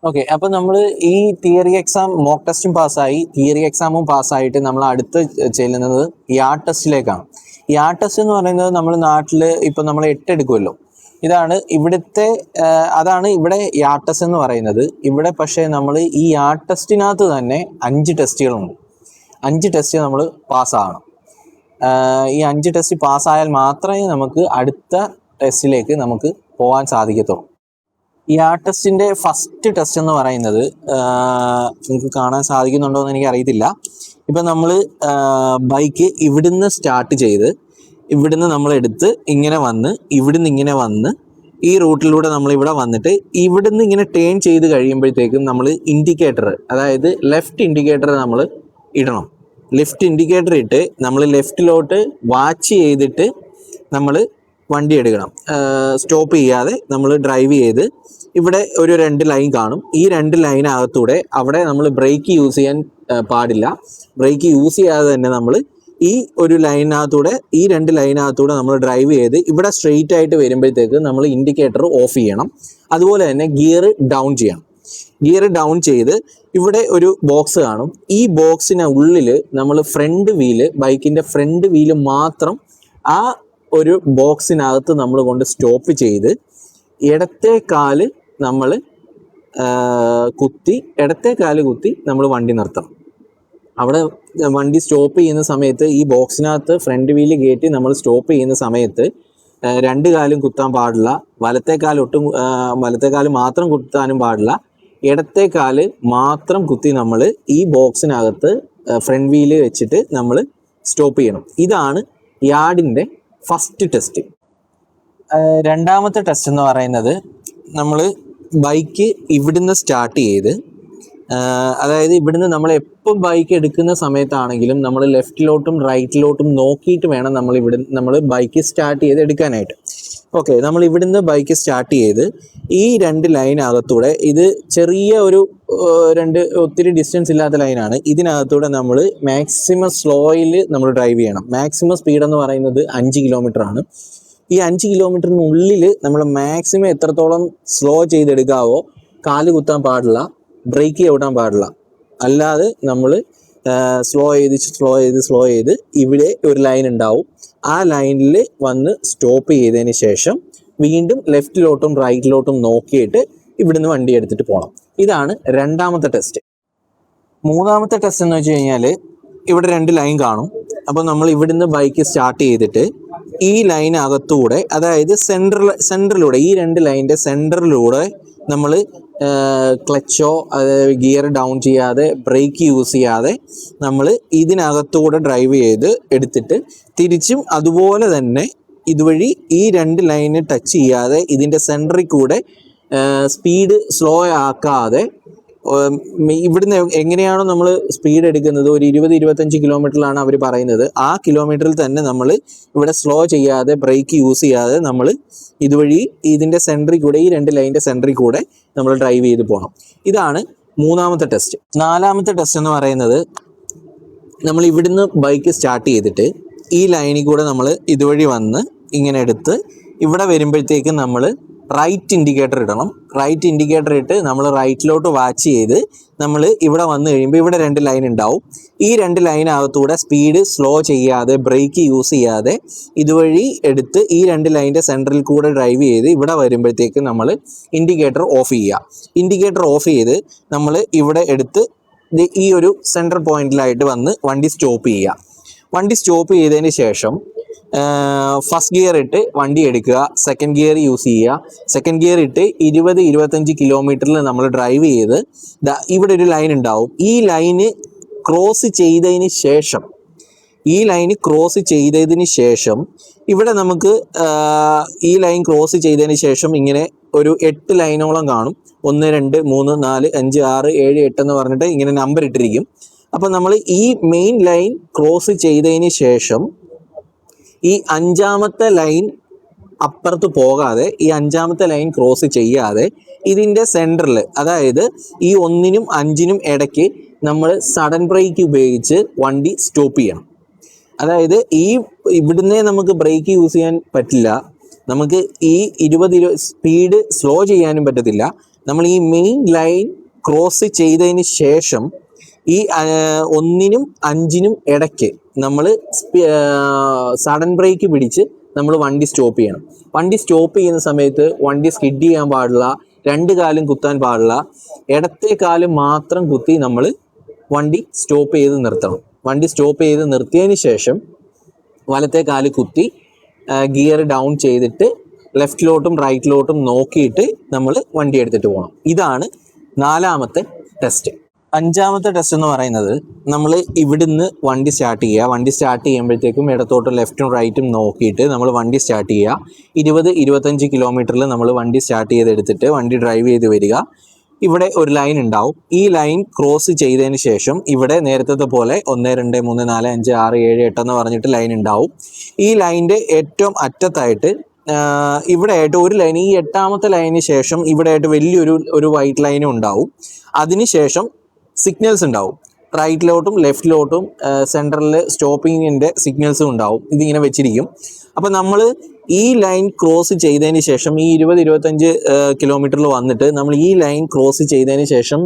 Okay, അപ്പൊ നമ്മൾ ഈ തിയറി എക്സാം മോക്ക് ടെസ്റ്റും പാസ്സായി, തിയറി എക്സാമും പാസ്സായിട്ട് നമ്മൾ അടുത്ത് ചെല്ലുന്നത് യാർഡ് ടെസ്റ്റിലേക്കാണ്. യാർഡ് ടെസ്റ്റ് എന്ന് പറയുന്നത് നമ്മൾ നാട്ടിൽ ഇപ്പം നമ്മൾ 8 എടുക്കുമല്ലോ, ഇതാണ് ഇവിടുത്തെ അതാണ് ഇവിടെ യാർഡ് ടെസ്റ്റ് എന്ന് പറയുന്നത്. ഇവിടെ പക്ഷേ നമ്മൾ ഈ യാർഡ് ടെസ്റ്റിനകത്ത് തന്നെ 5 ടെസ്റ്റുകളുണ്ട്. 5 ടെസ്റ്റ് നമ്മൾ പാസ്സാകണം. ഈ 5 ടെസ്റ്റ് പാസ്സായാൽ മാത്രമേ നമുക്ക് അടുത്ത ടെസ്റ്റിലേക്ക് നമുക്ക് പോകാൻ സാധിക്കത്തുള്ളൂ. ഈ യാർഡ് ടെസ്റ്റിൻ്റെ ഫസ്റ്റ് ടെസ്റ്റ് എന്ന് പറയുന്നത് നിങ്ങൾക്ക് കാണാൻ സാധിക്കുന്നുണ്ടോ എന്ന് എനിക്ക് അറിയത്തില്ല. ഇപ്പം നമ്മൾ ബൈക്ക് ഇവിടുന്ന് സ്റ്റാർട്ട് ചെയ്ത് ഇവിടുന്ന് നമ്മളെടുത്ത് ഇങ്ങനെ വന്ന് ഇവിടുന്ന് ഇങ്ങനെ വന്ന് ഈ റൂട്ടിലൂടെ നമ്മളിവിടെ വന്നിട്ട് ഇവിടുന്ന് ഇങ്ങനെ ടേൺ ചെയ്ത് കഴിയുമ്പോഴത്തേക്കും നമ്മൾ ഇൻഡിക്കേറ്റർ, അതായത് ലെഫ്റ്റ് ഇൻഡിക്കേറ്റർ നമ്മൾ ഇടണം. ലെഫ്റ്റ് ഇൻഡിക്കേറ്റർ ഇട്ട് നമ്മൾ ലെഫ്റ്റിലോട്ട് വാച്ച് ചെയ്തിട്ട് നമ്മൾ വണ്ടി എടുക്കണം. സ്റ്റോപ്പ് ചെയ്യാതെ നമ്മൾ ഡ്രൈവ് ചെയ്ത് ഇവിടെ ഒരു 2 ലൈൻ കാണും. ഈ 2 ലൈനകത്തൂടെ അവിടെ നമ്മൾ ബ്രേക്ക് യൂസ് ചെയ്യാൻ പാടില്ല. ബ്രേക്ക് യൂസ് ചെയ്യാതെ തന്നെ നമ്മൾ ഈ ഒരു ലൈനകത്തൂടെ ഈ 2 ലൈനകത്തൂടെ നമ്മൾ ഡ്രൈവ് ചെയ്ത് ഇവിടെ സ്ട്രെയിറ്റ് ആയിട്ട് വരുമ്പോഴത്തേക്ക് നമ്മൾ ഇൻഡിക്കേറ്റർ ഓഫ് ചെയ്യണം. അതുപോലെ തന്നെ ഗിയർ ഡൗൺ ചെയ്യണം. ഗിയർ ഡൗൺ ചെയ്ത് ഇവിടെ ഒരു ബോക്സ് കാണും. ഈ ബോക്സിന് ഉള്ളിൽ നമ്മൾ ഫ്രണ്ട് വീല്, ബൈക്കിൻ്റെ ഫ്രണ്ട് വീല് മാത്രം ആ ഒരു ബോക്സിനകത്ത് നമ്മൾ കൊണ്ട് സ്റ്റോപ്പ് ചെയ്ത് ഇടത്തെ കാല് നമ്മൾ കുത്തി നമ്മൾ വണ്ടി നിർത്തണം. അവിടെ വണ്ടി സ്റ്റോപ്പ് ചെയ്യുന്ന സമയത്ത് ഈ ബോക്സിനകത്ത് ഫ്രണ്ട് വീല് കയറ്റി നമ്മൾ സ്റ്റോപ്പ് ചെയ്യുന്ന സമയത്ത് 2 കാലും കുത്താൻ പാടില്ല. വലത്തെ കാല് മാത്രം കുത്താനും പാടില്ല. ഇടത്തെ കാല് മാത്രം കുത്തി നമ്മൾ ഈ ബോക്സിനകത്ത് ഫ്രണ്ട് വീല് വെച്ചിട്ട് നമ്മൾ സ്റ്റോപ്പ് ചെയ്യണം. ഇതാണ് യാർഡിൻ്റെ ഫസ്റ്റ് ടെസ്റ്റ്. രണ്ടാമത്തെ ടെസ്റ്റ് എന്ന് പറയുന്നത് നമ്മൾ ബൈക്ക് ഇവിടുന്ന് സ്റ്റാർട്ട് ചെയ്ത്, അതായത് ഇവിടുന്ന് നമ്മൾ എപ്പോൾ ബൈക്ക് എടുക്കുന്ന സമയത്താണെങ്കിലും നമ്മൾ ലെഫ്റ്റിലോട്ടും റൈറ്റിലോട്ടും നോക്കിയിട്ട് വേണം നമ്മൾ ബൈക്ക് സ്റ്റാർട്ട് ചെയ്ത് എടുക്കാനായിട്ട്. ഓക്കെ, നമ്മൾ ഇവിടുന്ന് ബൈക്ക് സ്റ്റാർട്ട് ചെയ്ത് ഈ 2 ലൈനകത്തൂടെ, ഇത് ചെറിയ ഒരു 2 ഒത്തിരി ഡിസ്റ്റൻസ് ഇല്ലാത്ത ലൈനാണ്, ഇതിനകത്തൂടെ നമ്മൾ മാക്സിമം സ്ലോയിൽ നമ്മൾ ഡ്രൈവ് ചെയ്യണം. മാക്സിമം സ്പീഡ് എന്ന് പറയുന്നത് 5 കിലോമീറ്റർ ആണ്. ഈ 5 കിലോമീറ്ററിനുള്ളിൽ നമ്മൾ മാക്സിമം എത്രത്തോളം സ്ലോ ചെയ്തെടുക്കാവോ, കാല് കുത്താൻ പാടില്ല, ബ്രേക്ക് ചവിട്ടാൻ പാടില്ല. അല്ലാതെ നമ്മൾ സ്ലോ ചെയ്ത് ഇവിടെ ഒരു ലൈൻ ഉണ്ടാവും. ആ ലൈനിൽ വന്ന് സ്റ്റോപ്പ് ചെയ്തതിന് ശേഷം വീണ്ടും ലെഫ്റ്റിലോട്ടും റൈറ്റിലോട്ടും നോക്കിയിട്ട് ഇവിടുന്ന് വണ്ടി എടുത്തിട്ട് പോകണം. ഇതാണ് രണ്ടാമത്തെ ടെസ്റ്റ്. മൂന്നാമത്തെ ടെസ്റ്റ് എന്ന് വെച്ച് കഴിഞ്ഞാൽ ഇവിടെ 2 ലൈൻ കാണും. അപ്പോൾ നമ്മൾ ഇവിടുന്ന് ബൈക്ക് സ്റ്റാർട്ട് ചെയ്തിട്ട് ഈ ലൈനകത്തൂടെ, അതായത് സെൻറ്ററിലൂടെ, ഈ 2 ലൈനിൻ്റെ സെൻറ്ററിലൂടെ നമ്മൾ ക്ലച്ചോ ഗിയർ ഡൗൺ ചെയ്യാതെ ബ്രേക്ക് യൂസ് ചെയ്യാതെ നമ്മൾ ഇതിനകത്തൂടെ ഡ്രൈവ് ചെയ്ത് എടുത്തിട്ട് തിരിച്ചും അതുപോലെ തന്നെ ഇതുവഴി ഈ 2 ലൈന് ടച്ച് ചെയ്യാതെ ഇതിൻ്റെ സെൻറ്ററിൽ കൂടെ സ്പീഡ് സ്ലോ ആക്കാതെ, ഇവിടുന്ന് എങ്ങനെയാണോ നമ്മൾ സ്പീഡ് എടുക്കുന്നത്, ഒരു 20-25 കിലോമീറ്ററിലാണ് അവർ പറയുന്നത്, ആ കിലോമീറ്ററിൽ തന്നെ നമ്മൾ ഇവിടെ സ്ലോ ചെയ്യാതെ ബ്രേക്ക് യൂസ് ചെയ്യാതെ നമ്മൾ ഇതുവഴി ഇതിൻ്റെ സെൻറ്ററിൽ കൂടെ, ഈ 2 ലൈനിൻ്റെ സെൻറ്ററിൽ കൂടെ നമ്മൾ ഡ്രൈവ് ചെയ്ത് പോകണം. ഇതാണ് മൂന്നാമത്തെ ടെസ്റ്റ്. നാലാമത്തെ ടെസ്റ്റ് എന്ന് പറയുന്നത് നമ്മൾ ഇവിടുന്ന് ബൈക്ക് സ്റ്റാർട്ട് ചെയ്തിട്ട് ഈ ലൈനിൽ കൂടെ നമ്മൾ ഇതുവഴി വന്ന് ഇങ്ങനെ എടുത്ത് ഇവിടെ വരുമ്പോഴത്തേക്കും നമ്മൾ റൈറ്റ് ഇൻഡിക്കേറ്റർ ഇടണം. റൈറ്റ് ഇൻഡിക്കേറ്റർ ഇട്ട് നമ്മൾ റൈറ്റിലോട്ട് വാച്ച് ചെയ്ത് നമ്മൾ ഇവിടെ വന്നു കഴിയുമ്പോൾ ഇവിടെ 2 ലൈൻ ഉണ്ടാവും. ഈ 2 ലൈനകത്തൂടെ സ്പീഡ് സ്ലോ ചെയ്യാതെ ബ്രേക്ക് യൂസ് ചെയ്യാതെ ഇതുവഴി എടുത്ത് ഈ 2 ലൈനിൻ്റെ സെൻറ്ററിൽ കൂടെ ഡ്രൈവ് ചെയ്ത് ഇവിടെ വരുമ്പോഴത്തേക്ക് നമ്മൾ ഇൻഡിക്കേറ്റർ ഓഫ് ചെയ്യുക. ഇൻഡിക്കേറ്റർ ഓഫ് ചെയ്ത് നമ്മൾ ഇവിടെ എടുത്ത് ഈ ഒരു സെൻറ്റർ പോയിന്റിലായിട്ട് വന്ന് വണ്ടി സ്റ്റോപ്പ് ചെയ്യുക. വണ്ടി സ്റ്റോപ്പ് ചെയ്തതിന് ശേഷം ഫസ്റ്റ് ഗിയർ ഇട്ട് വണ്ടി എടുക്കുക, സെക്കൻഡ് ഗിയർ യൂസ് ചെയ്യുക. സെക്കൻഡ് ഗിയർ ഇട്ട് 20-25 കിലോമീറ്ററിൽ നമ്മൾ ഡ്രൈവ് ചെയ്ത് ഇവിടെ ഒരു ലൈൻ ഉണ്ടാവും. ഈ ലൈന് ക്രോസ് ചെയ്തതിന് ശേഷം ഇവിടെ നമുക്ക് ഈ ലൈൻ ക്രോസ് ചെയ്തതിന് ശേഷം ഇങ്ങനെ ഒരു 8 ലൈനോളം കാണും. 1, 2, 3, 4, 5, 6, 7, 8 എന്ന് പറഞ്ഞിട്ട് ഇങ്ങനെ നമ്പർ ഇട്ടിരിക്കും. അപ്പം നമ്മൾ ഈ മെയിൻ ലൈൻ ക്രോസ് ചെയ്തതിന് ശേഷം ഈ 5ാമത്തെ ലൈൻ അപ്പുറത്ത് പോകാതെ, ഈ 5ാമത്തെ ലൈൻ ക്രോസ് ചെയ്യാതെ ഇതിൻ്റെ സെൻറ്ററിൽ, അതായത് ഈ 1നും 5നും ഇടയ്ക്ക് നമ്മൾ സഡൻ ബ്രേക്ക് ഉപയോഗിച്ച് വണ്ടി സ്റ്റോപ്പ് ചെയ്യണം. അതായത് ഇവിടുന്നേ നമുക്ക് ബ്രേക്ക് യൂസ് ചെയ്യാൻ പറ്റില്ല, നമുക്ക് ഈ 20 സ്പീഡ് സ്ലോ ചെയ്യാനും പറ്റത്തില്ല, നമ്മൾ ഈ മെയിൻ ലൈൻ ക്രോസ് ചെയ്തതിന് ശേഷം ഈ 1-നും 5-നും ഇടയ്ക്ക് നമ്മൾ സഡൻ ബ്രേക്ക് പിടിച്ച് നമ്മൾ വണ്ടി സ്റ്റോപ്പ് ചെയ്യണം. വണ്ടി സ്റ്റോപ്പ് ചെയ്യുന്ന സമയത്ത് വണ്ടി സ്കിഡ് ചെയ്യാൻ പാടില്ല, 2 കാലും കുത്താൻ പാടില്ല. ഇടത്തെ കാലും മാത്രം കുത്തി നമ്മൾ വണ്ടി സ്റ്റോപ്പ് ചെയ്ത് നിർത്തണം. വണ്ടി സ്റ്റോപ്പ് ചെയ്ത് നിർത്തിയതിന് ശേഷം വലത്തെ കാല് കുത്തി ഗിയർ ഡൗൺ ചെയ്തിട്ട് ലെഫ്റ്റിലോട്ടും റൈറ്റിലോട്ടും നോക്കിയിട്ട് നമ്മൾ വണ്ടി എടുത്തിട്ട് പോകണം. ഇതാണ് 4ാമത്തെ ടെസ്റ്റ്. 5ാമത്തെ ടെസ്റ്റ് എന്ന് പറയുന്നത് നമ്മൾ ഇവിടുന്ന് വണ്ടി സ്റ്റാർട്ട് ചെയ്യുക. വണ്ടി സ്റ്റാർട്ട് ചെയ്യുമ്പോഴത്തേക്കും ഇടത്തോട്ടും ലെഫ്റ്റും റൈറ്റും നോക്കിയിട്ട് നമ്മൾ വണ്ടി സ്റ്റാർട്ട് ചെയ്യുക. 20-25 കിലോമീറ്ററിൽ നമ്മൾ വണ്ടി സ്റ്റാർട്ട് ചെയ്തെടുത്തിട്ട് വണ്ടി ഡ്രൈവ് ചെയ്ത് വരിക. ഇവിടെ ഒരു ലൈൻ ഉണ്ടാവും. ഈ ലൈൻ ക്രോസ് ചെയ്തതിന് ശേഷം ഇവിടെ നേരത്തെ പോലെ 1, 2, 3, 4, 5, 6, 7, 8 എന്ന് പറഞ്ഞിട്ട് ലൈൻ ഉണ്ടാവും. ഈ ലൈനിൻ്റെ ഏറ്റവും അറ്റത്തായിട്ട് ഇവിടെ ആയിട്ട് ഒരു ലൈൻ, ഈ 8ാമത്തെ ലൈനിന് ശേഷം ഇവിടെ ആയിട്ട് വലിയൊരു വൈറ്റ് ലൈനും ഉണ്ടാവും. അതിനുശേഷം സിഗ്നൽസ് ഉണ്ടാവും. റൈറ്റിലോട്ടും ലെഫ്റ്റിലോട്ടും സെൻറ്ററിൽ സ്റ്റോപ്പിങ്ങിൻ്റെ സിഗ്നൽസും ഉണ്ടാവും. ഇതിങ്ങനെ വെച്ചിരിക്കും. അപ്പം നമ്മൾ ഈ ലൈൻ ക്രോസ് ചെയ്തതിന് ശേഷം ഈ 20-25 കിലോമീറ്ററിൽ വന്നിട്ട് നമ്മൾ ഈ ലൈൻ ക്രോസ് ചെയ്തതിന് ശേഷം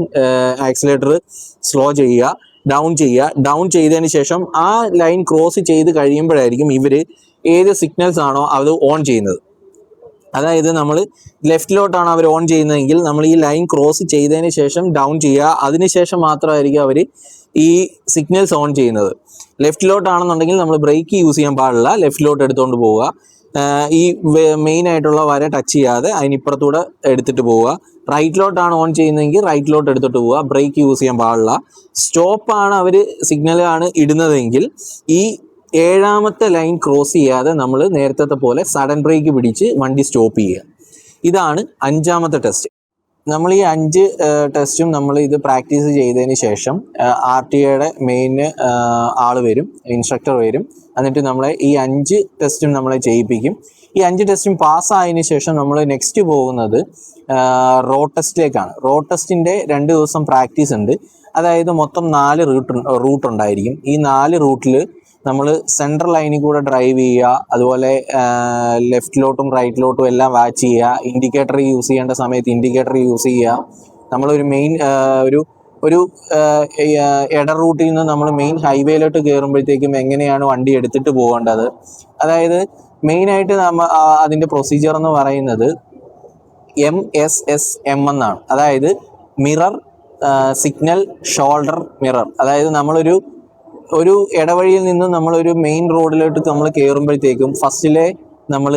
ആക്സിലേറ്റർ സ്ലോ ചെയ്യുക, ഡൗൺ ചെയ്യുക. ഡൗൺ ചെയ്തതിന് ശേഷം ആ ലൈൻ ക്രോസ് ചെയ്ത് കഴിയുമ്പോഴായിരിക്കും ഇവർ ഏത് സിഗ്നൽസ് ആണോ അത് ഓൺ ചെയ്യുന്നത്. അതായത് നമ്മൾ ലെഫ്റ്റിലോട്ടാണ് അവർ ഓൺ ചെയ്യുന്നതെങ്കിൽ നമ്മൾ ഈ ലൈൻ ക്രോസ് ചെയ്തതിന് ശേഷം ഡൗൺ ചെയ്യുക. അതിനുശേഷം മാത്രമായിരിക്കും അവർ ഈ സിഗ്നൽസ് ഓൺ ചെയ്യുന്നത്. ലെഫ്റ്റിലോട്ടാണെന്നുണ്ടെങ്കിൽ നമ്മൾ ബ്രേക്ക് യൂസ് ചെയ്യാൻ പാടില്ല, ലെഫ്റ്റിലോട്ട് എടുത്തുകൊണ്ട് പോവുക. ഈ മെയിൻ ആയിട്ടുള്ള വര ടച്ച് ചെയ്യാതെ അതിനിപ്പുറത്തൂടെ എടുത്തിട്ട് പോവുക. റൈറ്റിലോട്ടാണ് ഓൺ ചെയ്യുന്നതെങ്കിൽ റൈറ്റിലോട്ട് എടുത്തിട്ട് പോവുക, ബ്രേക്ക് യൂസ് ചെയ്യാൻ പാടില്ല. സ്റ്റോപ്പാണ് അവർ സിഗ്നലാണ് ഇടുന്നതെങ്കിൽ ഈ 7ാമത്തെ ലൈൻ ക്രോസ് ചെയ്യാതെ നമ്മൾ നേരത്തെ പോലെ സഡൻ ബ്രേക്ക് പിടിച്ച് വണ്ടി സ്റ്റോപ്പ് ചെയ്യുക. ഇതാണ് 5ാമത്തെ ടെസ്റ്റ്. നമ്മൾ ഈ 5 ടെസ്റ്റും നമ്മൾ ഇത് പ്രാക്ടീസ് ചെയ്തതിന് ശേഷം RTA മെയിൻ ആൾ വരും, ഇൻസ്ട്രക്ടർ വരും. എന്നിട്ട് നമ്മളെ ഈ 5 ടെസ്റ്റും നമ്മളെ ചെയ്യിപ്പിക്കും. ഈ 5 ടെസ്റ്റും പാസ്സായതിനു ശേഷം നമ്മൾ നെക്സ്റ്റ് പോകുന്നത് റോഡ് ടെസ്റ്റിലേക്കാണ്. റോഡ് ടെസ്റ്റിൻ്റെ 2 ദിവസം പ്രാക്ടീസ് ഉണ്ട്. അതായത് മൊത്തം 4 റൂട്ട് ഉണ്ടായിരിക്കും. ഈ 4 റൂട്ടിൽ നമ്മൾ സെൻട്രൽ ലൈനിൽ കൂടെ ഡ്രൈവ് ചെയ്യുക, അതുപോലെ ലെഫ്റ്റിലോട്ടും റൈറ്റിലോട്ടും എല്ലാം വാച്ച് ചെയ്യുക. ഇൻഡിക്കേറ്റർ യൂസ് ചെയ്യേണ്ട സമയത്ത് ഇൻഡിക്കേറ്റർ യൂസ് ചെയ്യുക. നമ്മളൊരു മെയിൻ ഒരു ഇട റൂട്ടിൽ നിന്ന് നമ്മൾ മെയിൻ ഹൈവേയിലോട്ട് കയറുമ്പോഴത്തേക്കും എങ്ങനെയാണ് വണ്ടി എടുത്തിട്ട് പോകേണ്ടത്. അതായത് മെയിനായിട്ട് അതിൻ്റെ പ്രൊസീജിയർ എന്ന് പറയുന്നത് MSSM എന്നാണ്. അതായത് മിറർ, സിഗ്നൽ, ഷോൾഡർ, മിറർ. അതായത് നമ്മളൊരു ഇടവഴിയിൽ നിന്ന് നമ്മളൊരു മെയിൻ റോഡിലോട്ട് നമ്മൾ കയറുമ്പോഴത്തേക്കും ഫസ്റ്റിലെ നമ്മൾ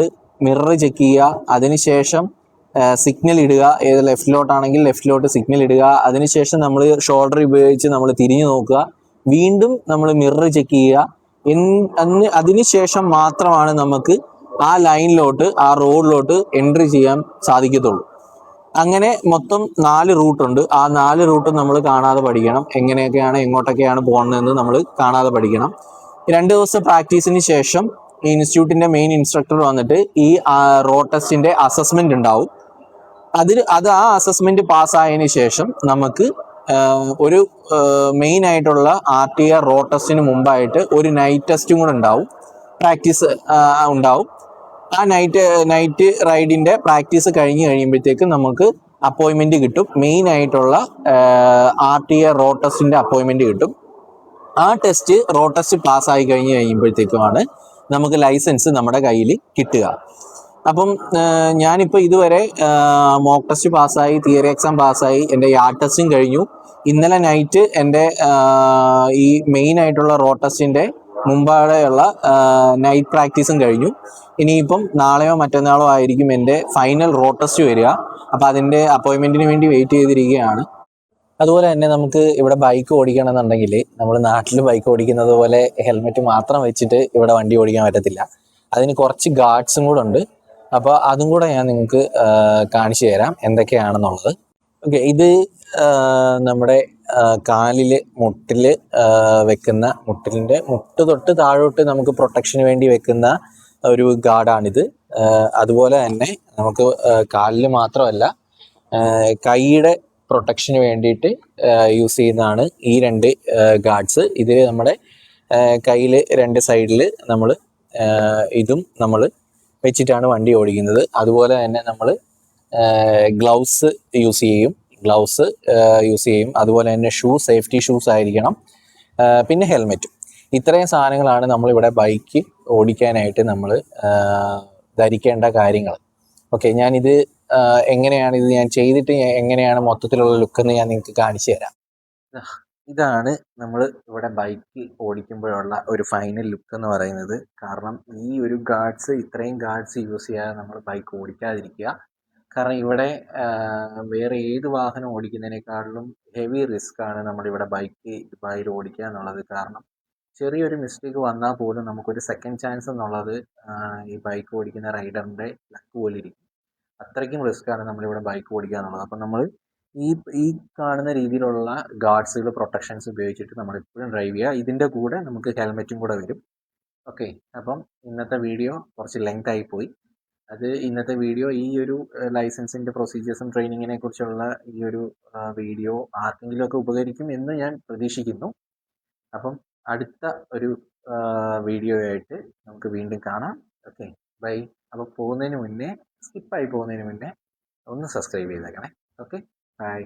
മിറർ ചെക്ക് ചെയ്യുക. അതിനുശേഷം സിഗ്നൽ ഇടുക. ഏത് ലെഫ്റ്റിലോട്ടാണെങ്കിൽ ലെഫ്റ്റിലോട്ട് സിഗ്നൽ ഇടുക. അതിനുശേഷം നമ്മൾ ഷോൾഡർ ഉപയോഗിച്ച് നമ്മൾ തിരിഞ്ഞു നോക്കുക. വീണ്ടും നമ്മൾ മിറർ ചെക്ക് ചെയ്യുക. അതിനുശേഷം മാത്രമാണ് നമുക്ക് ആ ലൈനിലോട്ട്, ആ റോഡിലോട്ട് എൻട്രി ചെയ്യാൻ സാധിക്കത്തുള്ളൂ. അങ്ങനെ മൊത്തം 4 റൂട്ടുണ്ട്. ആ 4 റൂട്ടും നമ്മൾ കാണാതെ പഠിക്കണം. എങ്ങനെയൊക്കെയാണ്, എങ്ങോട്ടൊക്കെയാണ് പോകുന്നതെന്ന് നമ്മൾ കാണാതെ പഠിക്കണം. 2 ദിവസം പ്രാക്ടീസിന് ശേഷം ഈ ഇൻസ്റ്റിറ്റ്യൂട്ടിൻ്റെ മെയിൻ ഇൻസ്ട്രക്ടർ വന്നിട്ട് ഈ റോഡ് ടെസ്റ്റിൻ്റെ അസസ്മെൻ്റ് ഉണ്ടാവും. ആ അസസ്മെൻറ്റ് പാസ്സായതിനു ശേഷം നമുക്ക് ഒരു മെയിൻ ആയിട്ടുള്ള RTA റോഡ് ടെസ്റ്റിന് മുമ്പായിട്ട് ഒരു നൈറ്റ് ടെസ്റ്റും കൂടെ ഉണ്ടാവും, പ്രാക്ടീസ് ഉണ്ടാവും. ആ നൈറ്റ് റൈഡിൻ്റെ പ്രാക്ടീസ് കഴിയുമ്പോഴത്തേക്ക് നമുക്ക് അപ്പോയിൻമെൻറ്റ് കിട്ടും. മെയിൻ ആയിട്ടുള്ള RTA റോഡ് ടെസ്റ്റിൻ്റെ അപ്പോയിൻമെൻറ്റ് കിട്ടും. ആ റോഡ് ടെസ്റ്റ് പാസ്സായി കഴിയുമ്പോഴത്തേക്കുമാണ് നമുക്ക് ലൈസൻസ് നമ്മുടെ കയ്യിൽ കിട്ടുക. അപ്പം ഞാനിപ്പോൾ ഇതുവരെ മോക്ക് ടെസ്റ്റ് പാസ്സായി, തിയറി എക്സാം പാസ്സായി, എൻ്റെ യാർഡ് ടെസ്റ്റും കഴിഞ്ഞു. ഇന്നലെ നൈറ്റ് എൻ്റെ ഈ മെയിൻ ആയിട്ടുള്ള റോഡ് ടെസ്റ്റിൻ്റെ മുമ്പാടെയുള്ള നൈറ്റ് പ്രാക്ടീസും കഴിഞ്ഞു. ഇനിയിപ്പം നാളെയോ മറ്റന്നാളോ ആയിരിക്കും എൻ്റെ ഫൈനൽ റോഡ് ടെസ്റ്റ് വരിക. അപ്പോൾ അതിൻ്റെ അപ്പോയിൻമെൻറ്റിന് വേണ്ടി വെയിറ്റ് ചെയ്തിരിക്കുകയാണ്. അതുപോലെ തന്നെ നമുക്ക് ഇവിടെ ബൈക്ക് ഓടിക്കണമെന്നുണ്ടെങ്കിൽ നമ്മൾ നാട്ടിൽ ബൈക്ക് ഓടിക്കുന്നത് പോലെ ഹെൽമെറ്റ് മാത്രം വെച്ചിട്ട് ഇവിടെ വണ്ടി ഓടിക്കാൻ പറ്റത്തില്ല. അതിന് കുറച്ച് ഗാർഡ്സും കൂടെ ഉണ്ട്. അപ്പോൾ അതും കൂടെ ഞാൻ നിങ്ങൾക്ക് കാണിച്ചു തരാം എന്തൊക്കെയാണെന്നുള്ളത്. ഓക്കെ, ഇത് നമ്മുടെ കാലിൽ മുട്ടിൽ വെക്കുന്ന, മുട്ടിലിൻ്റെ മുട്ട് തൊട്ട് താഴോട്ട് നമുക്ക് പ്രൊട്ടക്ഷന് വേണ്ടി വെക്കുന്ന ഒരു ഗാർഡാണിത്. അതുപോലെ തന്നെ നമുക്ക് കാലിൽ മാത്രമല്ല കൈയുടെ പ്രൊട്ടക്ഷന് വേണ്ടിയിട്ട് യൂസ് ചെയ്യുന്നതാണ് ഈ 2 ഗാർഡ്സ്. ഇതിൽ നമ്മുടെ കയ്യിൽ 2 സൈഡിൽ ഇതും നമ്മൾ വെച്ചിട്ടാണ് വണ്ടി ഓടിക്കുന്നത്. അതുപോലെ തന്നെ നമ്മൾ ഗ്ലൗസ് യൂസ് ചെയ്യും അതുപോലെ തന്നെ സേഫ്റ്റി ഷൂസ് ആയിരിക്കണം, പിന്നെ ഹെൽമെറ്റും. ഇത്രയും സാധനങ്ങളാണ് നമ്മളിവിടെ ബൈക്ക് ഓടിക്കാനായിട്ട് നമ്മൾ ധരിക്കേണ്ട കാര്യങ്ങൾ. ഓക്കെ, ഞാനിത് എങ്ങനെയാണ് ഇത് ഞാൻ ചെയ്തിട്ട് എങ്ങനെയാണ് മൊത്തത്തിലുള്ള ലുക്കെന്ന് ഞാൻ നിങ്ങൾക്ക് കാണിച്ചു തരാം. ഇതാണ് നമ്മൾ ഇവിടെ ബൈക്ക് ഓടിക്കുമ്പോഴുള്ള ഒരു ഫൈനൽ ലുക്ക് എന്ന് പറയുന്നത്. കാരണം ഈ ഒരു ഇത്രയും ഗാർഡ്സ് യൂസ് ചെയ്യാതെ നമ്മൾ ബൈക്ക് ഓടിക്കാതിരിക്കുക. കാരണം ഇവിടെ വേറെ ഏത് വാഹനം ഓടിക്കുന്നതിനേക്കാളും ഹെവി റിസ്ക് ആണ് നമ്മളിവിടെ ബൈക്ക് ദുബായിൽ ഓടിക്കുക എന്നുള്ളത്. കാരണം ചെറിയൊരു മിസ്റ്റേക്ക് വന്നാൽ പോലും നമുക്കൊരു സെക്കൻഡ് ചാൻസ് എന്നുള്ളത് ഈ ബൈക്ക് ഓടിക്കുന്ന റൈഡറിൻ്റെ ലക്ക് പോലെ ഇരിക്കും. അത്രയ്ക്കും റിസ്ക് ആണ് നമ്മളിവിടെ ബൈക്ക് ഓടിക്കുക എന്നുള്ളത്. അപ്പം നമ്മൾ ഈ കാണുന്ന രീതിയിലുള്ള ഗാർഡ്സുകൾ, പ്രൊട്ടക്ഷൻസ് ഉപയോഗിച്ചിട്ട് നമ്മൾ എപ്പോഴും ഡ്രൈവ് ചെയ്യുക. ഇതിൻ്റെ കൂടെ നമുക്ക് ഹെൽമെറ്റും കൂടെ വരും. ഓക്കെ, അപ്പം ഇന്നത്തെ വീഡിയോ കുറച്ച് ലെങ്ത് ആയിപ്പോയി. ഇന്നത്തെ വീഡിയോ ഈ ഒരു ലൈസൻസിൻ്റെ പ്രൊസീജിയേഴ്സും ട്രെയിനിങ്ങിനെ കുറിച്ചുള്ള ഈ ഒരു വീഡിയോ ആർക്കെങ്കിലുമൊക്കെ ഉപകരിക്കും എന്ന് ഞാൻ പ്രതീക്ഷിക്കുന്നു. അപ്പം അടുത്ത ഒരു വീഡിയോ ആയിട്ട് നമുക്ക് വീണ്ടും കാണാം. Okay, bye. അപ്പോൾ സ്കിപ്പായി പോകുന്നതിന് മുന്നേ ഒന്ന് സബ്സ്ക്രൈബ് ചെയ്തേക്കണേ. Okay, by.